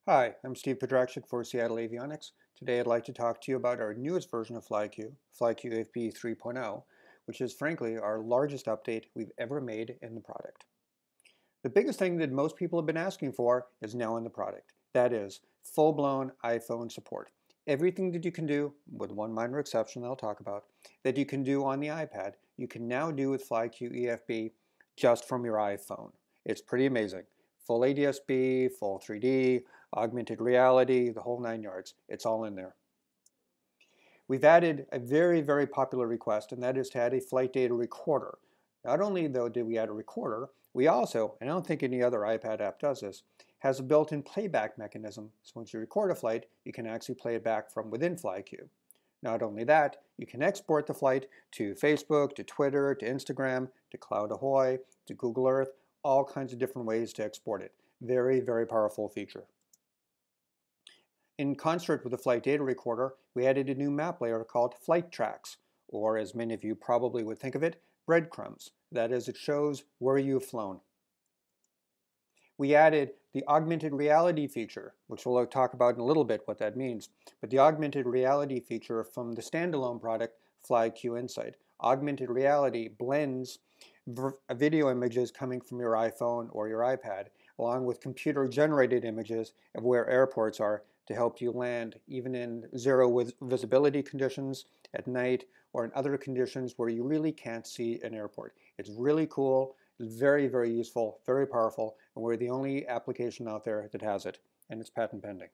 Hi, I'm Steve Pedrachik for Seattle Avionics. Today I'd like to talk to you about our newest version of FlyQ, FlyQ AFB 3.0, which is frankly our largest update we've ever made in the product. The biggest thing that most people have been asking for is now in the product. That is full-blown iPhone support. Everything that you can do, with one minor exception that I'll talk about, that you can do on the iPad, you can now do with FlyQ EFB just from your iPhone. It's pretty amazing. Full ADS-B, full 3D, augmented reality, the whole nine yards. It's all in there. We've added a very, very popular request, and that is to add a flight data recorder. Not only, though, did we add a recorder, we also, and I don't think any other iPad app does this, has a built-in playback mechanism. So once you record a flight, you can actually play it back from within FlyQ. Not only that, you can export the flight to Facebook, to Twitter, to Instagram, to Cloud Ahoy, to Google Earth, all kinds of different ways to export it. Very, very powerful feature. In concert with the flight data recorder, we added a new map layer called Flight Tracks, or as many of you probably would think of it, breadcrumbs. That is, it shows where you've flown. We added the augmented reality feature, which we'll talk about in a little bit what that means. But the augmented reality feature from the standalone product, FlyQ Insight. Augmented reality blends video images coming from your iPhone or your iPad, along with computer-generated images of where airports are to help you land even in zero visibility conditions at night or in other conditions where you really can't see an airport. It's really cool. It's very, very useful, very powerful, and we're the only application out there that has it, and it's patent pending.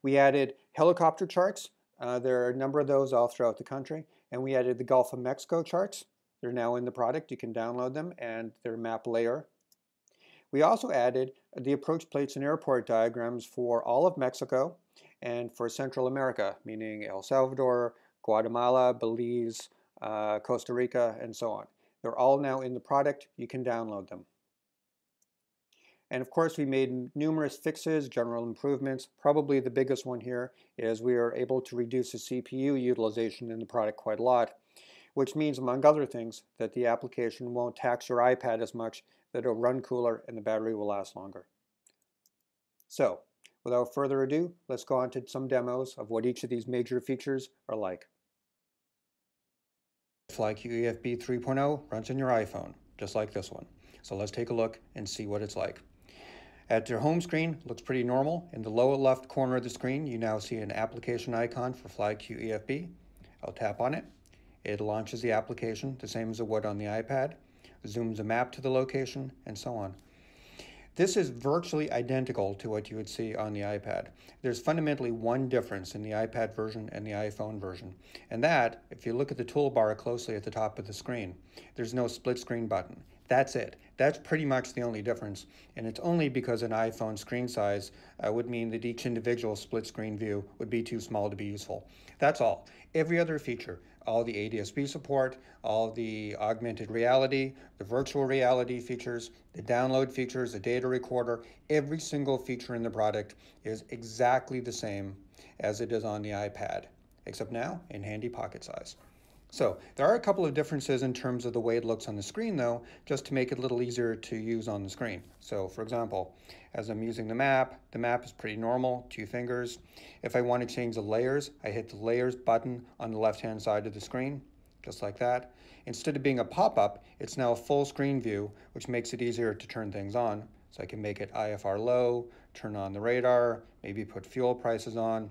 We added helicopter charts. There are a number of those all throughout the country, and we added the Gulf of Mexico charts. They're now in the product. You can download them, and they're map layer. We also added the approach plates and airport diagrams for all of Mexico and for Central America, meaning El Salvador, Guatemala, Belize, Costa Rica, and so on. They're all now in the product. You can download them. And of course, we made numerous fixes, general improvements. Probably the biggest one here is we are able to reduce the CPU utilization in the product quite a lot, which means, among other things, that the application won't tax your iPad as much, that it'll run cooler, and the battery will last longer. So, without further ado, let's go on to some demos of what each of these major features are like. FlyQ EFB 3.0 runs on your iPhone, just like this one. So let's take a look and see what it's like. At your home screen, looks pretty normal. In the lower left corner of the screen, you now see an application icon for FlyQ EFB. I'll tap on it. It launches the application the same as it would on the iPad, zooms a map to the location, and so on. This is virtually identical to what you would see on the iPad. There's fundamentally one difference in the iPad version and the iPhone version, and that, if you look at the toolbar closely at the top of the screen, there's no split screen button. That's it. That's pretty much the only difference, and it's only because an iPhone screen size would mean that each individual split screen view would be too small to be useful. That's all. Every other feature, all the ADS-B support, all the augmented reality, the virtual reality features, the download features, the data recorder, every single feature in the product is exactly the same as it is on the iPad, except now in handy pocket size. So there are a couple of differences in terms of the way it looks on the screen, though, just to make it a little easier to use on the screen. So for example, as I'm using the map is pretty normal, 2 fingers. If I want to change the layers, I hit the layers button on the left-hand side of the screen, just like that. Instead of being a pop-up, it's now a full screen view, which makes it easier to turn things on. So I can make it IFR low, turn on the radar, maybe put fuel prices on.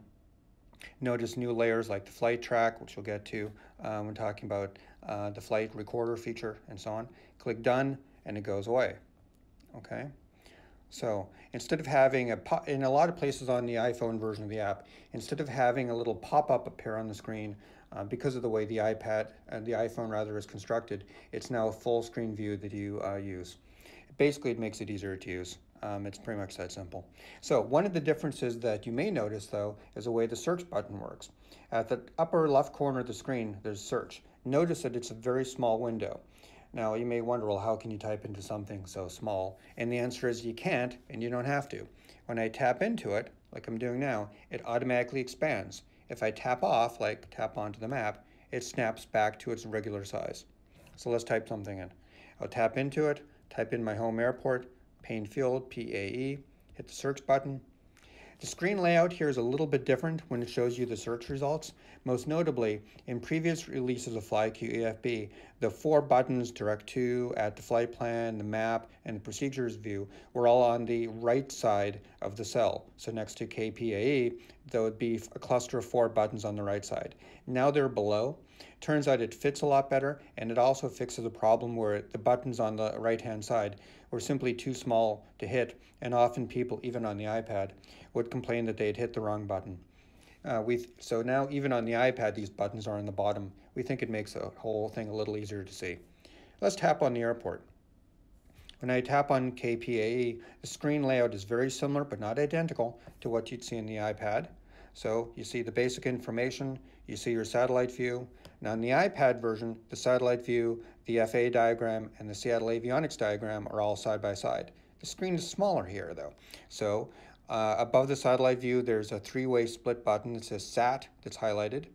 Notice new layers like the flight track, which we'll get to when talking about the flight recorder feature and so on. Click done and it goes away. Okay. So instead of having in a lot of places on the iPhone version of the app, instead of having a little pop-up appear on the screen, because of the way the iPhone rather is constructed, it's now a full screen view that you use. Basically, it makes it easier to use. It's pretty much that simple. So one of the differences that you may notice, though, is the way the search button works. At the upper left corner of the screen, there's search. Notice that it's a very small window. Now, you may wonder, well, how can you type into something so small? And the answer is you can't, and you don't have to. When I tap into it, like I'm doing now, it automatically expands. If I tap off, like tap onto the map, it snaps back to its regular size. So let's type something in. I'll tap into it, type in my home airport, Paine Field, PAE, hit the search button, The screen layout here is a little bit different when it shows you the search results. Most notably, in previous releases of FlyQ EFB, the 4 buttons, Direct To, Add to Flight Plan, the Map, and the Procedures view were all on the right side of the cell. So next to KPAE, there would be a cluster of 4 buttons on the right side. Now they're below. Turns out it fits a lot better, and it also fixes the problem where the buttons on the right-hand side were simply too small to hit, and often people, even on the iPad, would complain that they'd hit the wrong button. So now even on the iPad, these buttons are on the bottom. We think it makes the whole thing a little easier to see. Let's tap on the airport. When I tap on KPAE, the screen layout is very similar but not identical to what you'd see in the iPad. So you see the basic information, you see your satellite view. Now in the iPad version, the satellite view, the FAA diagram, and the Seattle Avionics diagram are all side by side. The screen is smaller here though. So above the satellite view, there's a 3-way split button that says SAT that's highlighted.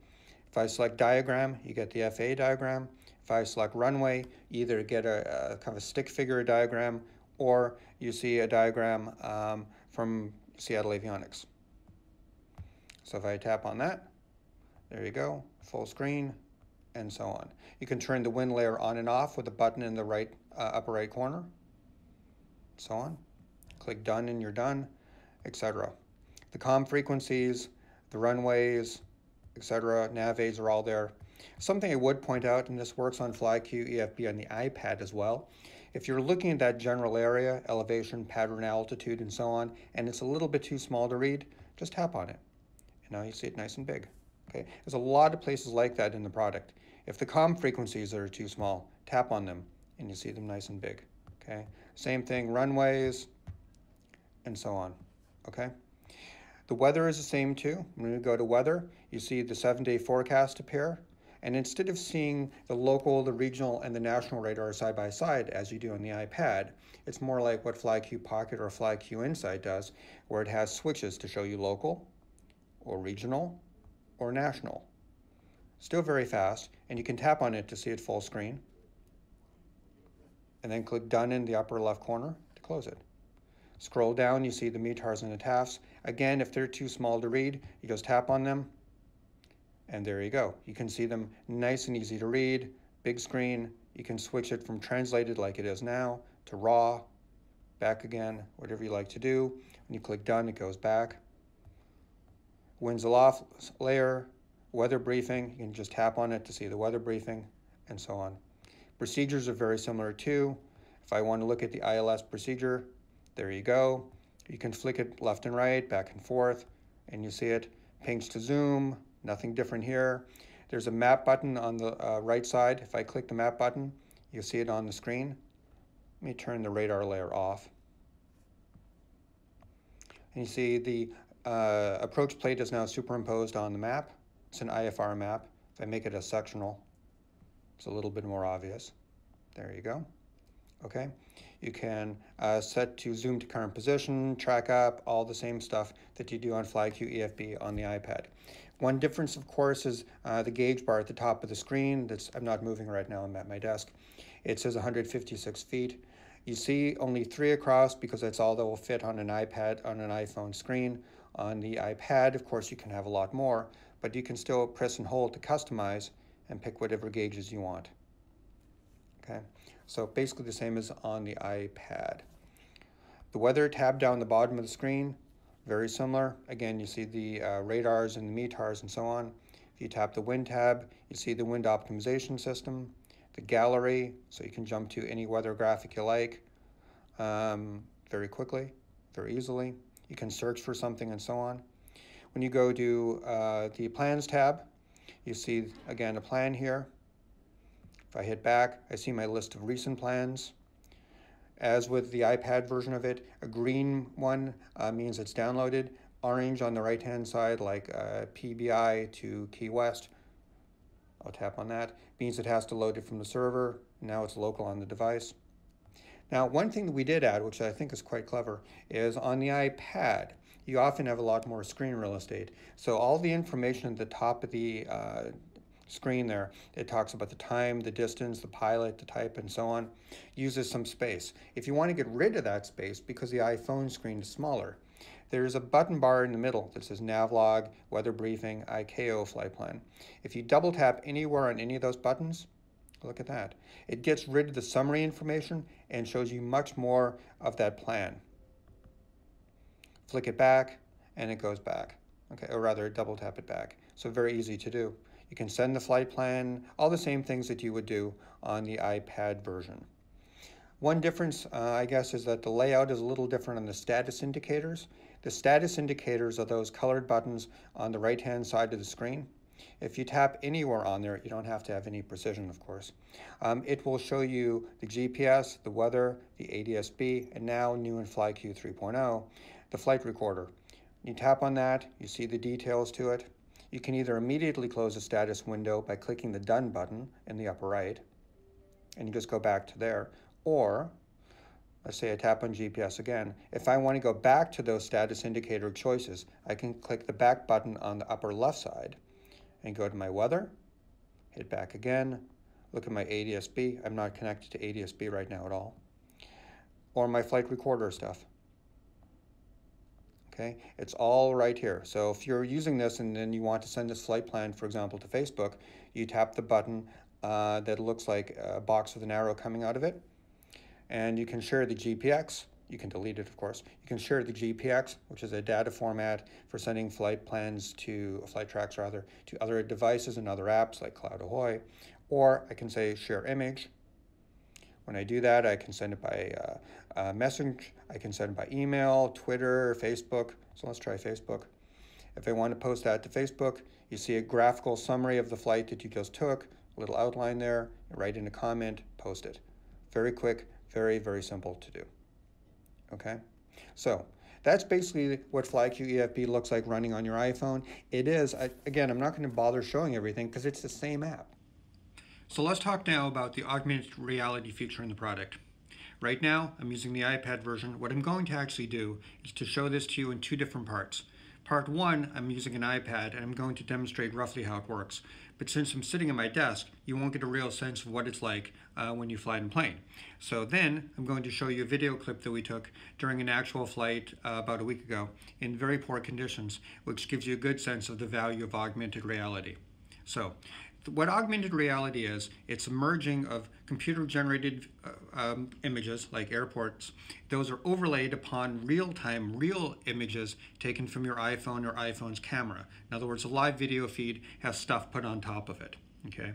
If I select diagram, you get the FAA diagram. If I select runway, you either get a kind of a stick figure diagram or you see a diagram from Seattle Avionics. So if I tap on that, there you go, full screen, and so on. You can turn the wind layer on and off with a button in the right upper right corner, so on. Click done and you're done, etc. The comm frequencies, the runways, etc., nav aids are all there. Something I would point out, and this works on FlyQ EFB on the iPad as well, if you're looking at that general area, elevation, pattern, altitude, and so on, and it's a little bit too small to read, just tap on it. And now you see it nice and big. Okay, there's a lot of places like that in the product. If the comm frequencies are too small, tap on them and you see them nice and big. Okay, same thing, runways, and so on. Okay, the weather is the same too. When we go to weather, you see the 7-day forecast appear. And instead of seeing the local, the regional, and the national radar side by side as you do on the iPad, it's more like what FlyQ Pocket or FlyQ Insight does, where it has switches to show you local, or regional, or national. Still very fast, and you can tap on it to see it full screen. And then click done in the upper left corner to close it. Scroll down, you see the METARs and the TAFs. Again, if they're too small to read, you just tap on them, and there you go. You can see them nice and easy to read, big screen. You can switch it from translated like it is now to raw, back again, whatever you like to do. When you click done, it goes back. Winds aloft layer, weather briefing, you can just tap on it to see the weather briefing, and so on. Procedures are very similar too. If I want to look at the ILS procedure, there you go. You can flick it left and right, back and forth, and you see it. Pinch to zoom, nothing different here. There's a map button on the right side. If I click the map button, you'll see it on the screen. Let me turn the radar layer off. And you see the approach plate is now superimposed on the map. It's an IFR map. If I make it a sectional, it's a little bit more obvious. There you go. Okay. You can set to zoom to current position, track up, all the same stuff that you do on FlyQ EFB on the iPad. One difference, of course, is the gauge bar at the top of the screen. I'm not moving right now, I'm at my desk. It says 156 feet. You see only 3 across because that's all that will fit on an iPad, on an iPhone screen. On the iPad, of course, you can have a lot more, but you can still press and hold to customize and pick whatever gauges you want. Okay, so basically the same as on the iPad. The weather tab down the bottom of the screen, very similar. Again, you see the radars and the METARs and so on. If you tap the wind tab, you see the wind optimization system, the gallery, so you can jump to any weather graphic you like very quickly, very easily. You can search for something and so on. When you go to the plans tab, you see again a plan here. If I hit back, I see my list of recent plans. As with the iPad version of it, a green one means it's downloaded. Orange on the right-hand side, like PBI to Key West. I'll tap on that. Means it has to load it from the server. Now it's local on the device. Now, one thing that we did add, which I think is quite clever, is on the iPad, you often have a lot more screen real estate. So all the information at the top of the screen there, it talks about the time, the distance, the pilot, the type, and so on, uses some space. If you want to get rid of that space because the iPhone screen is smaller, there's a button bar in the middle that says Navlog, Weather Briefing, ICAO, Flight Plan. If you double tap anywhere on any of those buttons, look at that. It gets rid of the summary information and shows you much more of that plan. Flick it back and it goes back. Okay, or rather double tap it back. So very easy to do. You can send the flight plan, all the same things that you would do on the iPad version. One difference, I guess, is that the layout is a little different on the status indicators. The status indicators are those colored buttons on the right-hand side of the screen. If you tap anywhere on there, you don't have to have any precision, of course. It will show you the GPS, the weather, the ADS-B, and now new in FlyQ 3.0, the flight recorder. You tap on that, you see the details to it. You can either immediately close the status window by clicking the Done button in the upper right, and you just go back to there. Or, let's say I tap on GPS again. If I want to go back to those status indicator choices, I can click the back button on the upper left side and go to my weather, hit back again, look at my ADS-B. I'm not connected to ADS-B right now at all. Or my flight recorder stuff. Okay, it's all right here. So if you're using this and then you want to send this flight plan, for example, to Facebook, you tap the button that looks like a box with an arrow coming out of it. And you can share the GPX. You can delete it, of course. You can share the GPX, which is a data format for sending flight plans to, flight tracks rather, to other devices and other apps like Cloud Ahoy. Or I can say share image. When I do that, I can send it by message. I can send it by email, Twitter, Facebook. So let's try Facebook. If I want to post that to Facebook, you see a graphical summary of the flight that you just took, a little outline there, write in a comment, post it. Very quick, very, very simple to do. Okay, so that's basically what FlyQ EFB looks like running on your iPhone. It is, again, I'm not going to bother showing everything because it's the same app. So let's talk now about the augmented reality feature in the product. Right now, I'm using the iPad version. What I'm going to actually do is to show this to you in two different parts. Part one, I'm using an iPad and I'm going to demonstrate roughly how it works. But since I'm sitting at my desk, you won't get a real sense of what it's like when you fly in a plane. So then I'm going to show you a video clip that we took during an actual flight about a week ago in very poor conditions, which gives you a good sense of the value of augmented reality. So what augmented reality is, it's a merging of computer-generated images, like airports. Those are overlaid upon real-time, real images taken from your iPhone or iPhone's camera. In other words, a live video feed has stuff put on top of it. Okay.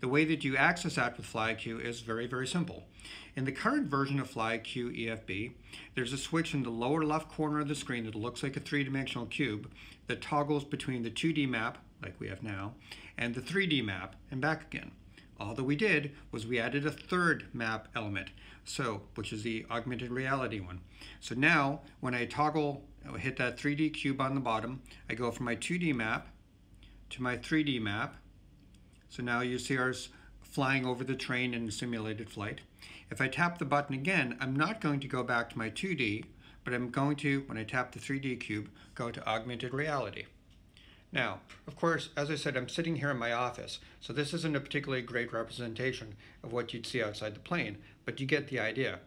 The way that you access that with FlyQ is very, very simple. In the current version of FlyQ EFB, there's a switch in the lower left corner of the screen that looks like a three-dimensional cube that toggles between the 2D map, like we have now, and the 3D map, and back again. All that we did was we added a third map element, which is the augmented reality one. So now, when I hit that 3D cube on the bottom, I go from my 2D map to my 3D map. So now you see ours flying over the train in a simulated flight. If I tap the button again, I'm not going to go back to my 2D, but I'm going to, when I tap the 3D cube, go to augmented reality. Now, of course, as I said, I'm sitting here in my office, so this isn't a particularly great representation of what you'd see outside the plane, but you get the idea.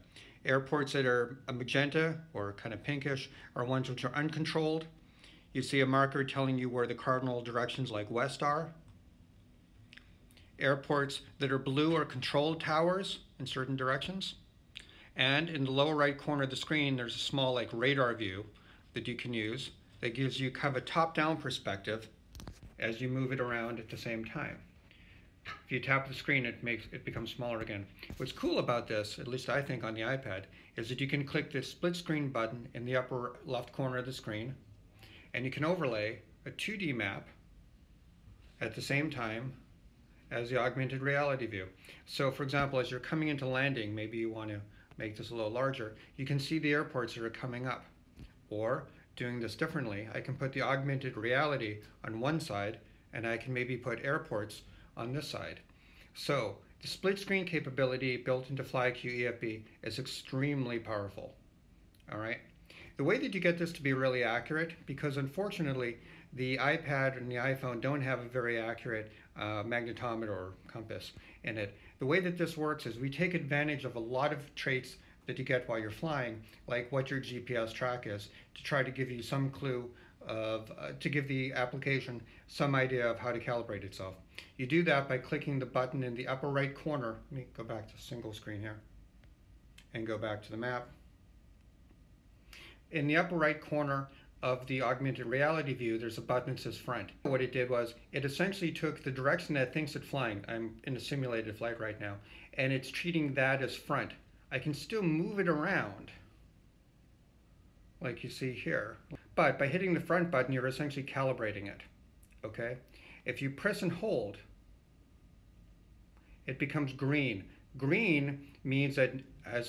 Airports that are a magenta or kind of pinkish are ones which are uncontrolled. You see a marker telling you where the cardinal directions like west are. Airports that are blue are controlled towers in certain directions. And in the lower right corner of the screen, there's a small like radar view that you can use that gives you kind of a top-down perspective as you move it around at the same time. If you tap the screen, it becomes smaller again. What's cool about this, at least I think on the iPad, is that you can click the split screen button in the upper left corner of the screen, and you can overlay a 2D map at the same time as the augmented reality view. So for example, as you're coming into landing, maybe you want to make this a little larger, you can see the airports that are coming up. Or doing this differently, I can put the augmented reality on one side and I can maybe put airports on this side. So the split screen capability built into FlyQ EFB is extremely powerful. All right. The way that you get this to be really accurate, because unfortunately the iPad and the iPhone don't have a very accurate magnetometer or compass in it. The way that this works is we take advantage of a lot of traits that you get while you're flying, like what your GPS track is, to try to give you some clue of, to give the application some idea of how to calibrate itself. You do that by clicking the button in the upper right corner. Let me go back to single screen here and go back to the map. In the upper right corner of the augmented reality view, there's a button that says front. What it did was, it essentially took the direction that it thinks it's flying. I'm in a simulated flight right now, and it's treating that as front. I can still move it around, like you see here. But by hitting the front button, you're essentially calibrating it, okay? If you press and hold, it becomes green. Green means that,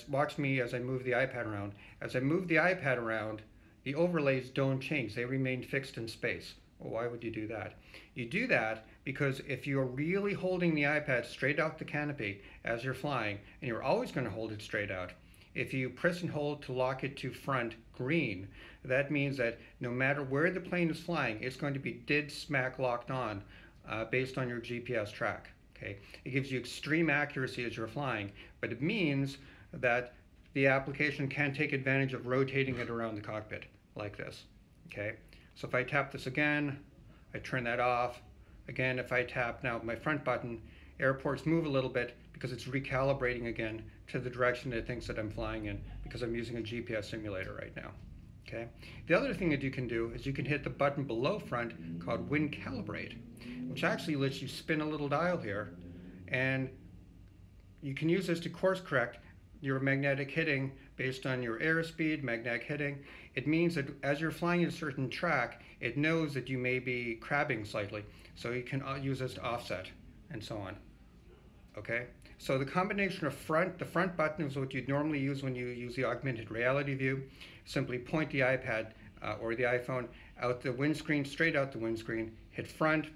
watch me as I move the iPad around. As I move the iPad around, the overlays don't change. They remain fixed in space. Well, why would you do that? You do that because if you're really holding the iPad straight out the canopy as you're flying, and you're always going to hold it straight out, if you press and hold to lock it to front green, that means that no matter where the plane is flying, it's going to be dead smack locked on based on your GPS track. Okay? It gives you extreme accuracy as you're flying, but it means that the application can take advantage of rotating it around the cockpit like this. Okay? So if I tap this again, I turn that off. Again, if I tap now my front button, airports move a little bit because it's recalibrating again to the direction it thinks that I'm flying in, because I'm using a GPS simulator right now. Okay. The other thing that you can do is you can hit the button below front called Wind Calibrate, which actually lets you spin a little dial here, and you can use this to course correct your magnetic hitting based on your airspeed, magnetic hitting. It means that as you're flying a certain track, it knows that you may be crabbing slightly, so you can use this to offset and so on. Okay, so the combination of the front button is what you'd normally use when you use the augmented reality view. Simply point the iPad or the iPhone out the windscreen, straight out the windscreen, hit front.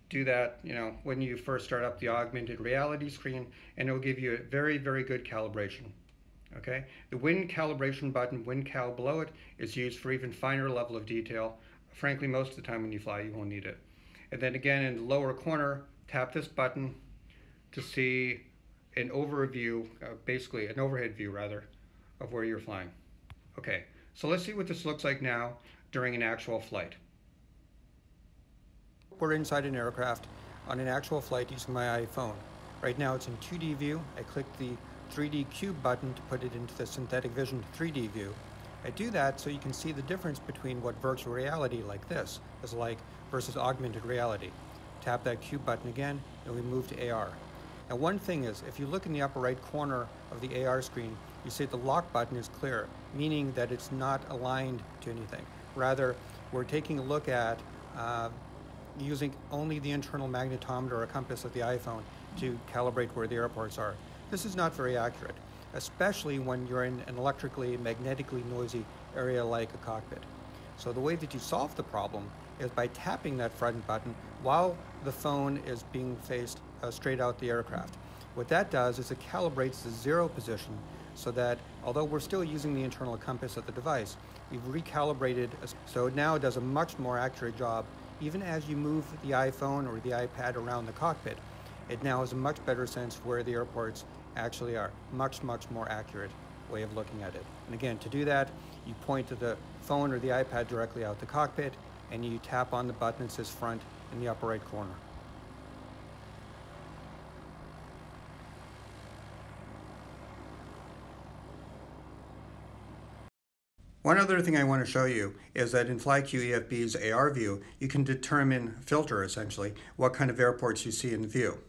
Do that, when you first start up the augmented reality screen, and it'll give you a very, very good calibration. Okay, the wind calibration button, wind cal below it, is used for even finer level of detail. Frankly, most of the time when you fly, you won't need it. And then again, in the lower corner, tap this button to see an overview, basically an overhead view rather, of where you're flying. Okay, so let's see what this looks like now during an actual flight. We're inside an aircraft on an actual flight using my iPhone. Right now it's in 2D view. I click the 3D cube button to put it into the synthetic vision 3D view. I do that so you can see the difference between what virtual reality like this is like versus augmented reality. Tap that cube button again and we move to AR. Now one thing is, if you look in the upper right corner of the AR screen, you see the lock button is clear, meaning that it's not aligned to anything. Rather, we're taking a look at using only the internal magnetometer or compass of the iPhone to calibrate where the airports are. This is not very accurate, especially when you're in an electrically, magnetically noisy area like a cockpit. So the way that you solve the problem is by tapping that front button while the phone is being faced straight out the aircraft. What that does is it calibrates the zero position so that although we're still using the internal compass of the device, we've recalibrated, so now it does a much more accurate job. Even as you move the iPhone or the iPad around the cockpit, it now has a much better sense of where the airports actually are. Much, much more accurate way of looking at it. And again, to do that, you point to the phone or the iPad directly out the cockpit, and you tap on the button that says front in the upper right corner. One other thing I want to show you is that in FlyQ EFB's AR view, you can filter essentially, what kind of airports you see in the view.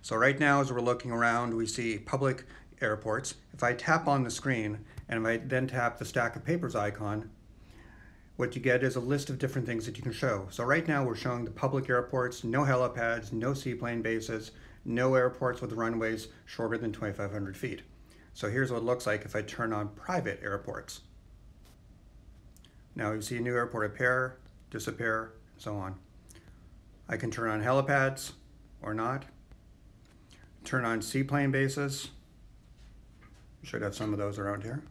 So right now, as we're looking around, we see public airports. If I tap on the screen, and if I then tap the stack of papers icon, what you get is a list of different things that you can show. So right now, we're showing the public airports, no helipads, no seaplane bases, no airports with runways shorter than 2,500 feet. So here's what it looks like if I turn on private airports. Now you see a new airport appear, disappear, and so on. I can turn on helipads or not. Turn on seaplane bases. Should have some of those around here.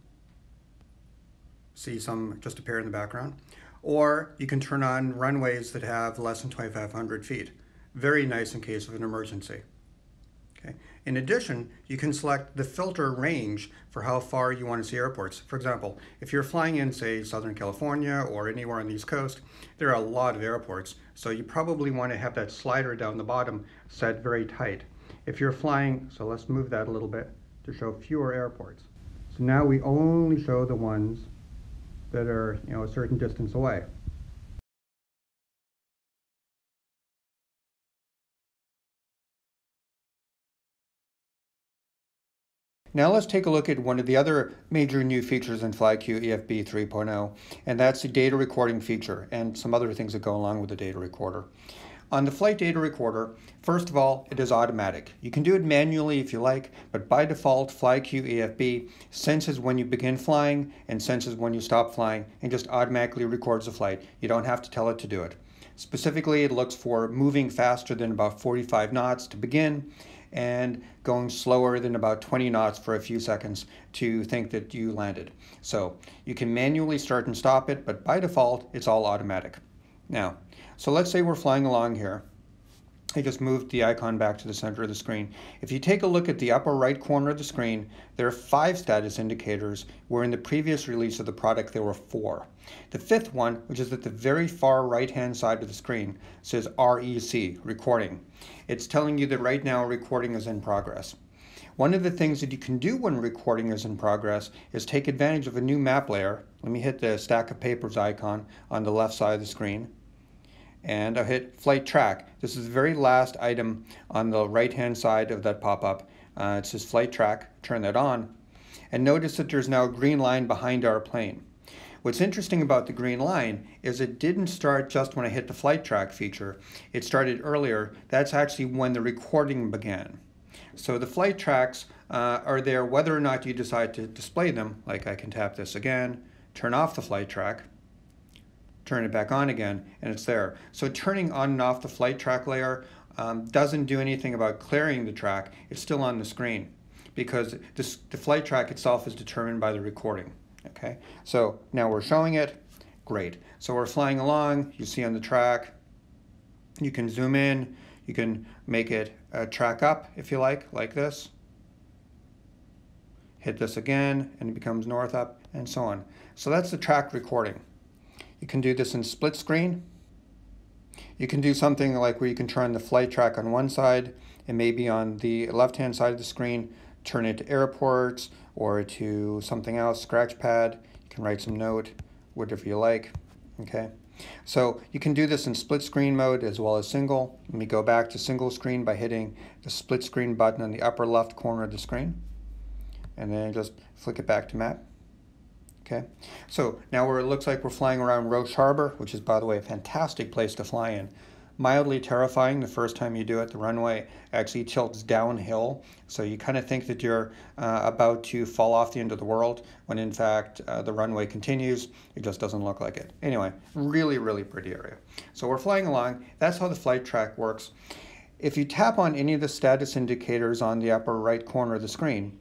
See some just appear in the background. Or you can turn on runways that have less than 2,500 feet. Very nice in case of an emergency. Okay. In addition, you can select the filter range for how far you want to see airports. For example, if you're flying in, say, Southern California or anywhere on the East Coast, there are a lot of airports. So you probably want to have that slider down the bottom set very tight. If you're flying, so let's move that a little bit to show fewer airports. So now we only show the ones that are, a certain distance away. Now let's take a look at one of the other major new features in FlyQ EFB 3.0, and that's the data recording feature and some other things that go along with the data recorder. On the flight data recorder, first of all, it is automatic. You can do it manually if you like, but by default, FlyQ EFB senses when you begin flying and senses when you stop flying and just automatically records the flight. You don't have to tell it to do it. Specifically, it looks for moving faster than about 45 knots to begin and going slower than about 20 knots for a few seconds to think that you landed. So you can manually start and stop it, but by default, it's all automatic. Now, so let's say we're flying along here. I just moved the icon back to the center of the screen. If you take a look at the upper right corner of the screen, there are 5 status indicators, where in the previous release of the product there were 4. The 5th one, which is at the very far right-hand side of the screen, says REC, recording. It's telling you that right now recording is in progress. One of the things that you can do when recording is in progress is take advantage of a new map layer. Let me hit the stack of papers icon on the left side of the screen. And I'll hit flight track. This is the very last item on the right-hand side of that pop-up. It says flight track. Turn that on. And notice that there's now a green line behind our plane. What's interesting about the green line is it didn't start just when I hit the flight track feature. It started earlier. That's actually when the recording began. So the flight tracks are there whether or not you decide to display them. Like I can tap this again, turn off the flight track, turn it back on again, and it's there. So turning on and off the flight track layer doesn't do anything about clearing the track. It's still on the screen because the flight track itself is determined by the recording. Okay, so now we're showing it. Great. So we're flying along. You see on the track. You can zoom in. You can make it track up if you like this. Hit this again, and it becomes north up, and so on. So that's the track recording. You can do this in split screen. You can do something like where you can turn the flight track on one side and maybe on the left-hand side of the screen, turn it to airports or to something else, scratch pad. You can write some note, whatever you like, okay? So you can do this in split screen mode as well as single. Let me go back to single screen by hitting the split screen button on the upper left corner of the screen. And then just flick it back to map. Okay, so now it looks like we're flying around Roche Harbor, which is, by the way, a fantastic place to fly in. Mildly terrifying the first time you do it. The runway actually tilts downhill, so you kind of think that you're about to fall off the end of the world, when in fact the runway continues. It just doesn't look like it. Anyway, really, really pretty area. So we're flying along. That's how the flight track works. If you tap on any of the status indicators on the upper right corner of the screen,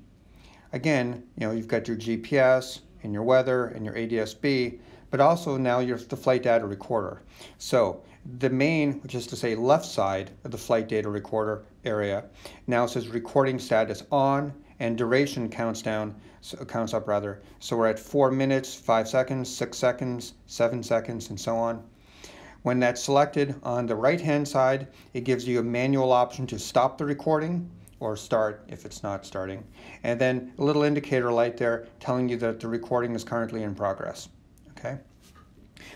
again, you've got your GPS, and your weather, and your ADS-B, but also now you're the flight data recorder. So the main, which is to say left side of the flight data recorder area, now says recording status on, and duration counts up. So we're at 4 minutes, 5 seconds, 6 seconds, 7 seconds, and so on. When that's selected on the right-hand side, it gives you a manual option to stop the recording, or start if it's not starting. And then a little indicator light there telling you that the recording is currently in progress. Okay.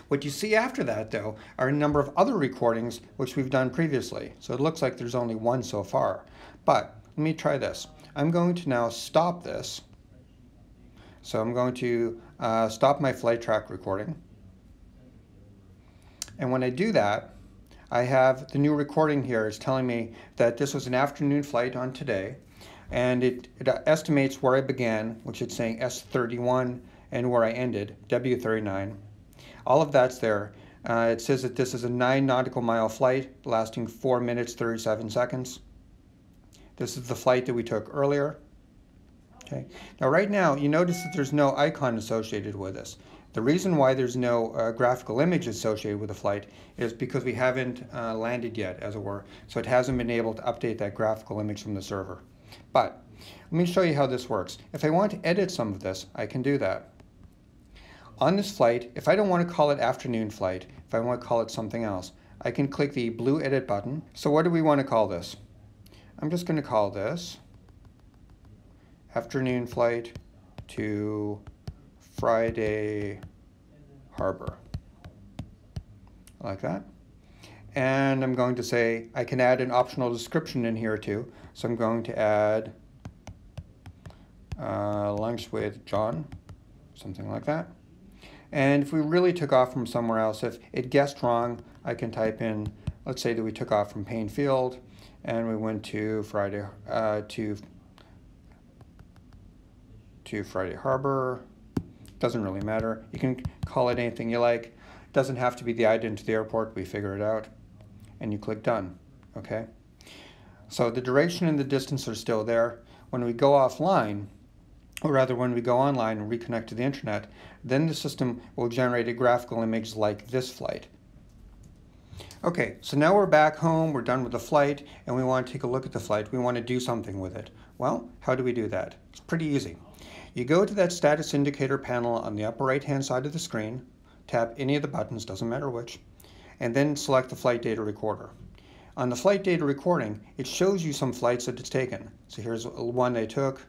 What you see after that, though, are a number of other recordings which we've done previously. So it looks like there's only one so far. But let me try this. I'm going to now stop this. So I'm going to stop my flight track recording. And when I do that, I have the new recording here. It's telling me that this was an afternoon flight on today, and it estimates where I began, which it's saying S31, and where I ended, W39. All of that's there. It says that this is a 9 nautical mile flight lasting 4 minutes, 37 seconds. This is the flight that we took earlier. Okay. Now right now, you notice that there's no icon associated with this. The reason why there's no graphical image associated with the flight is because we haven't landed yet, as it were, so it hasn't been able to update that graphical image from the server. But let me show you how this works. If I want to edit some of this, I can do that. On this flight, if I don't want to call it afternoon flight, if I want to call it something else, I can click the blue edit button. So what do we want to call this? I'm just going to call this afternoon flight to Friday Harbor, like that. And I'm going to say I can add an optional description in here too. So I'm going to add lunch with John, something like that. And if we really took off from somewhere else, if it guessed wrong, I can type in, let's say that we took off from Payne Field and we went to Friday Friday Harbor. Doesn't really matter. You can call it anything you like. It doesn't have to be the ident to the airport. We figure it out. And you click done. Okay? So the duration and the distance are still there. When we go offline, or rather when we go online and reconnect to the internet, then the system will generate a graphical image like this flight. Okay, so now we're back home, we're done with the flight, and we want to take a look at the flight. We want to do something with it. Well, how do we do that? It's pretty easy. You go to that status indicator panel on the upper right-hand side of the screen, tap any of the buttons, doesn't matter which, and then select the flight data recorder. On the flight data recording, it shows you some flights that it's taken. So here's one they took.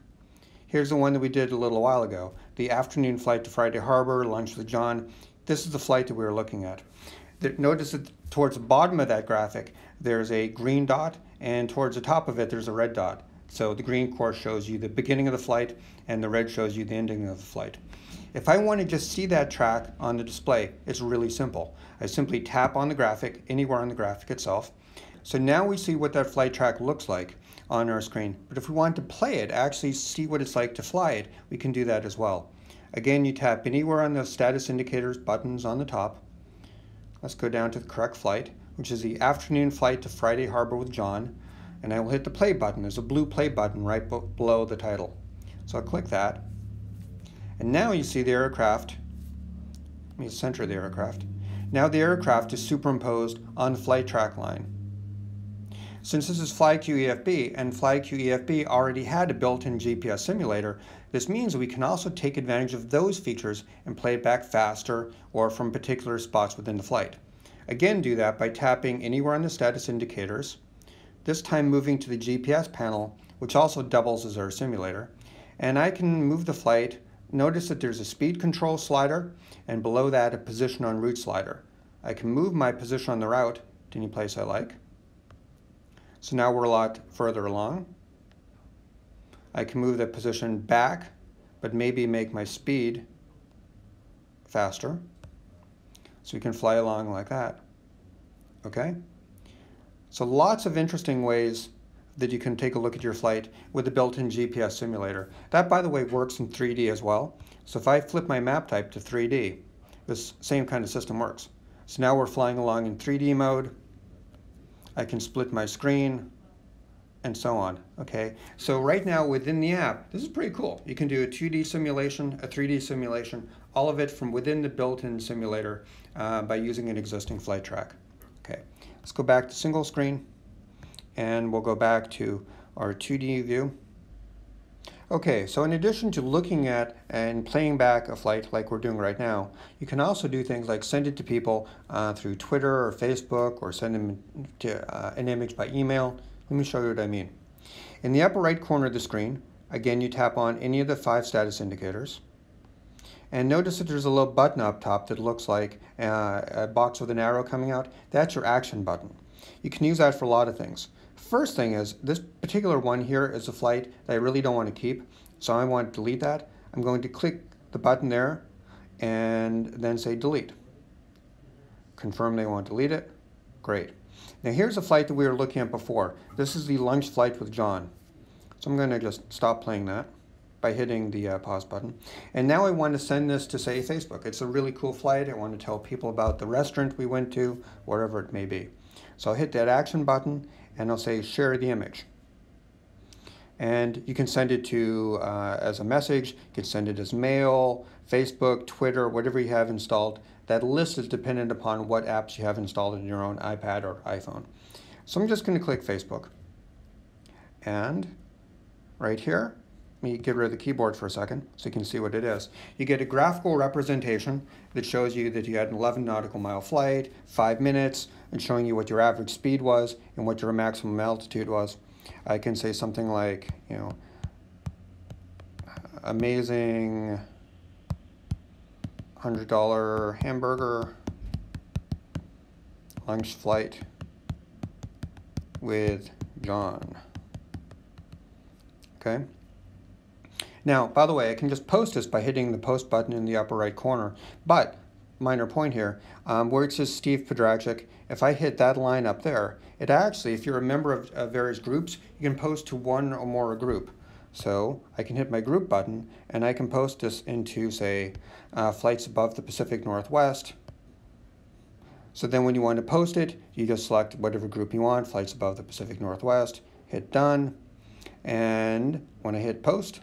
Here's the one that we did a little while ago, the afternoon flight to Friday Harbor, lunch with John. This is the flight that we were looking at. Notice that towards the bottom of that graphic, there's a green dot, and towards the top of it, there's a red dot. So the green, of course, shows you the beginning of the flight, and the red shows you the ending of the flight. If I want to just see that track on the display, it's really simple. I simply tap on the graphic, anywhere on the graphic itself. So now we see what that flight track looks like on our screen. But if we want to play it, actually see what it's like to fly it, we can do that as well. Again, you tap anywhere on the status indicators buttons on the top. Let's go down to the correct flight, which is the afternoon flight to Friday Harbor with John. And I will hit the play button. There's a blue play button right below the title. So I'll click that. And now you see the aircraft. Let me center the aircraft. Now the aircraft is superimposed on the flight track line. Since this is FlyQEFB, and FlyQEFB already had a built-in GPS simulator, this means we can also take advantage of those features and play it back faster or from particular spots within the flight. Again, do that by tapping anywhere on the status indicators, this time moving to the GPS panel, which also doubles as our simulator, and I can move the flight. Notice that there's a speed control slider, and below that a position on route slider. I can move my position on the route to any place I like. So now we're a lot further along. I can move the position back, but maybe make my speed faster. So we can fly along like that. Okay? So lots of interesting ways that you can take a look at your flight with the built-in GPS simulator. That, by the way, works in 3D as well. So if I flip my map type to 3D, this same kind of system works. So now we're flying along in 3D mode. I can split my screen and so on. Okay, so right now within the app, this is pretty cool. You can do a 2D simulation, a 3D simulation, all of it from within the built-in simulator by using an existing flight track. Okay, let's go back to single screen and we'll go back to our 2D view. Okay, so in addition to looking at and playing back a flight like we're doing right now, you can also do things like send it to people through Twitter or Facebook, or send them to, an image by email. Let me show you what I mean. In the upper right corner of the screen, again, you tap on any of the 5 status indicators. And notice that there's a little button up top that looks like a box with an arrow coming out. That's your action button. You can use that for a lot of things. First thing is, this particular one here is a flight that I really don't want to keep, so I want to delete that. I'm going to click the button there and then say delete. Confirm they want to delete it. Great. Now here's a flight that we were looking at before. This is the lunch flight with John. So I'm going to just stop playing that by hitting the pause button. And now I want to send this to, say, Facebook. It's a really cool flight. I want to tell people about the restaurant we went to, whatever it may be. So I'll hit that action button and I'll say share the image. And you can send it to as a message, you can send it as mail, Facebook, Twitter, whatever you have installed. That list is dependent upon what apps you have installed in your own iPad or iPhone. So I'm just going to click Facebook. And right here, let me get rid of the keyboard for a second so you can see what it is. You get a graphical representation that shows you that you had an 11 nautical mile flight, 5 minutes, and showing you what your average speed was and what your maximum altitude was. I can say something like, you know, amazing $100 hamburger lunch flight with John. Okay. Now, by the way, I can just post this by hitting the post button in the upper right corner, but minor point here, where it says Steve Podrachik, if I hit that line up there, it actually, if you're a member of various groups, you can post to one or more a group. So I can hit my group button and I can post this into, say, flights above the Pacific Northwest. So then when you want to post it, you just select whatever group you want, flights above the Pacific Northwest, hit done, and when I hit post,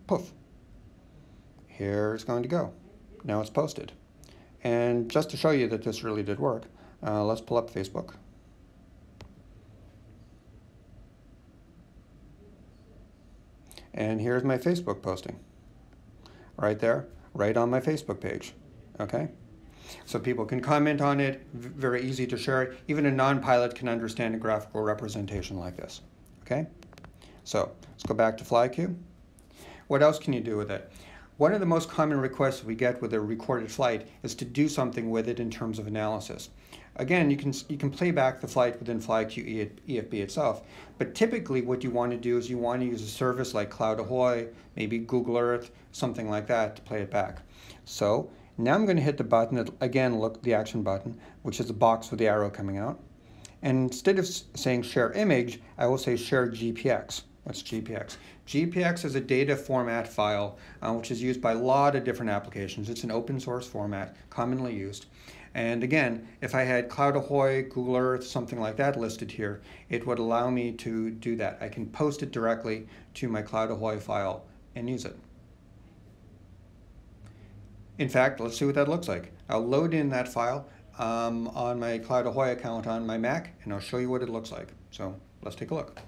poof, here it's going to go. Now it's posted. And just to show you that this really did work, let's pull up Facebook. And here's my Facebook posting. Right there, right on my Facebook page. Okay? So people can comment on it, very easy to share it. Even a non-pilot can understand a graphical representation like this. Okay? So let's go back to FlyQ. What else can you do with it? One of the most common requests we get with a recorded flight is to do something with it in terms of analysis. Again, you can play back the flight within FlyQ EFB itself, but typically what you want to do is you want to use a service like Cloud Ahoy, maybe Google Earth, something like that to play it back. So now I'm going to hit the button, again, look, the action button, which is a box with the arrow coming out. And instead of saying share image, I will say share GPX. What's GPX? GPX is a data format file which is used by a lot of different applications. It's an open source format, commonly used. And again, if I had Cloud Ahoy, Google Earth, something like that listed here, it would allow me to do that. I can post it directly to my Cloud Ahoy file and use it. In fact, let's see what that looks like. I'll load in that file on my Cloud Ahoy account on my Mac, and I'll show you what it looks like. So let's take a look.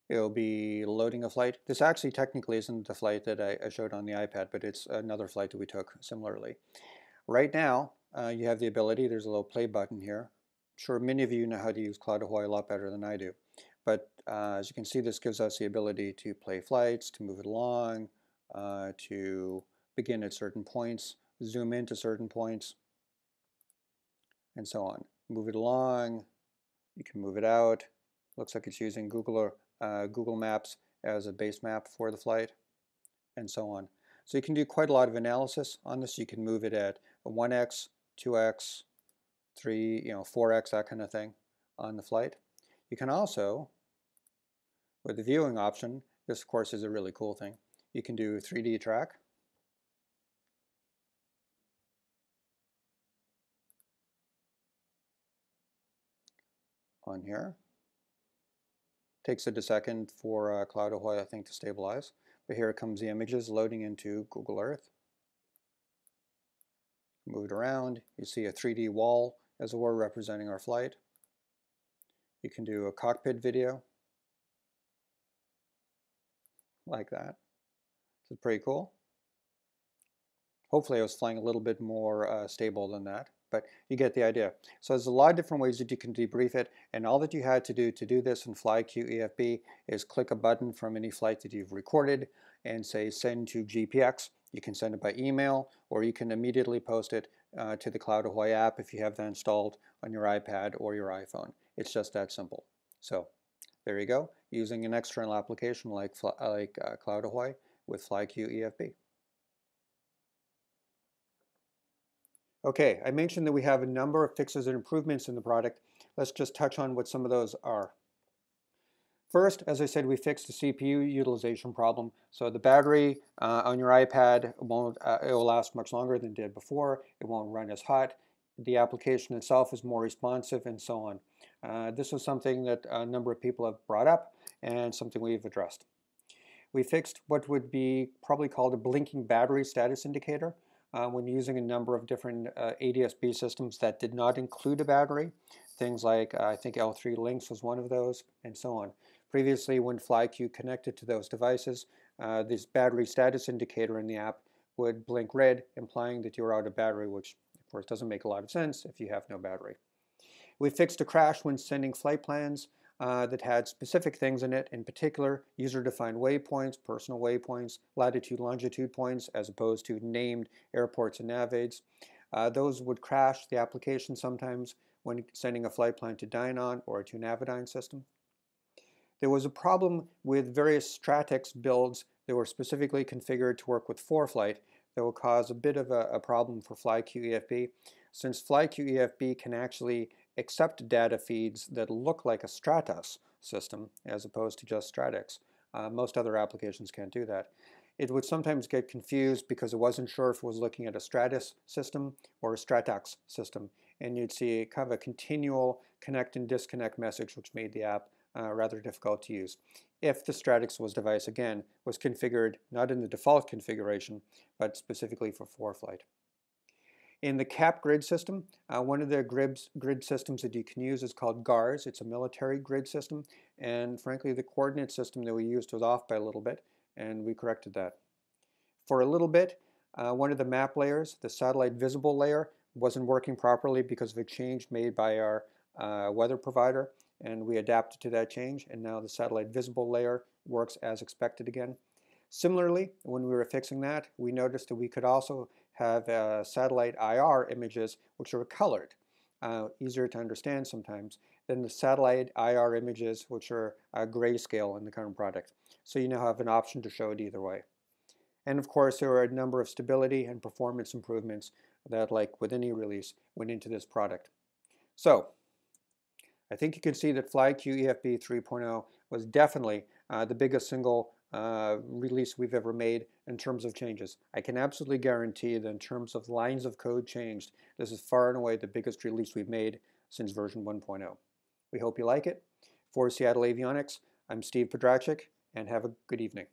It'll be loading a flight. This actually technically isn't the flight that I showed on the iPad, but it's another flight that we took similarly. Right now, you have the ability, there's a little play button here. I'm sure many of you know how to use Cloud Ahoy a lot better than I do. But as you can see, this gives us the ability to play flights, to move it along, to begin at certain points, zoom into certain points, and so on. Move it along, you can move it out. Looks like it's using Google Maps as a base map for the flight, and so on. So you can do quite a lot of analysis on this. You can move it at a 1x, 2x, 3, 4x, that kind of thing on the flight. You can also, with the viewing option, this of course is a really cool thing. You can do 3D track. On here. Takes it a second for Cloud Ahoy, I think, to stabilize. But here comes the images loading into Google Earth. Move it around. You see a 3D wall, as it were, representing our flight. You can do a cockpit video like that. It's pretty cool. Hopefully I was flying a little bit more stable than that, but you get the idea. So there's a lot of different ways that you can debrief it, and all that you had to do this in FlyQ EFB is click a button from any flight that you've recorded and say send to GPX. You can send it by email, or you can immediately post it to the Cloud Ahoy app if you have that installed on your iPad or your iPhone. It's just that simple. So there you go, using an external application like Cloud Ahoy with FlyQ EFB. Okay, I mentioned that we have a number of fixes and improvements in the product. Let's just touch on what some of those are. First, as I said, we fixed the CPU utilization problem. So the battery on your iPad it will last much longer than it did before. It won't run as hot. the application itself is more responsive, and so on. This is something that a number of people have brought up and something we've addressed. We fixed what would be probably called a blinking battery status indicator when using a number of different ADS-B systems that did not include a battery. Things like, I think L3 Lynx was one of those, and so on. Previously, when FlyQ connected to those devices, this battery status indicator in the app would blink red, implying that you're out of battery, which of course doesn't make a lot of sense if you have no battery. We fixed a crash when sending flight plans that had specific things in it, in particular user-defined waypoints, personal waypoints, latitude, longitude points, as opposed to named airports and nav aids. Those would crash the application sometimes when sending a flight plan to Dynon or to Navidyne system. There was a problem with various Stratix builds that were specifically configured to work with ForeFlight that will cause a bit of a problem for FlyQ EFB, since FlyQ EFB can actually accept data feeds that look like a Stratos system as opposed to just Stratix. Most other applications can't do that. It would sometimes get confused because it wasn't sure if it was looking at a Stratus system or a Stratox system, and you'd see kind of a continual connect and disconnect message, which made the app rather difficult to use. If the Stratix device, again, was configured not in the default configuration, but specifically for ForeFlight. In the CAP grid system, one of the grid systems that you can use is called GARS. It's a military grid system, and frankly, the coordinate system that we used was off by a little bit, and we corrected that. For a little bit, one of the map layers, the satellite visible layer, wasn't working properly because of a change made by our weather provider, and we adapted to that change, and now the satellite visible layer works as expected again. Similarly, when we were fixing that, we noticed that we could also have satellite IR images which are colored, easier to understand sometimes, than the satellite IR images which are grayscale in the current product. So you now have an option to show it either way. And of course, there are a number of stability and performance improvements that, like with any release, went into this product. So I think you can see that FlyQ EFB 3.0 was definitely the biggest single release we've ever made in terms of changes. I can absolutely guarantee that in terms of lines of code changed, this is far and away the biggest release we've made since version 1.0. We hope you like it. For Seattle Avionics, I'm Steve Pedrachik, and have a good evening.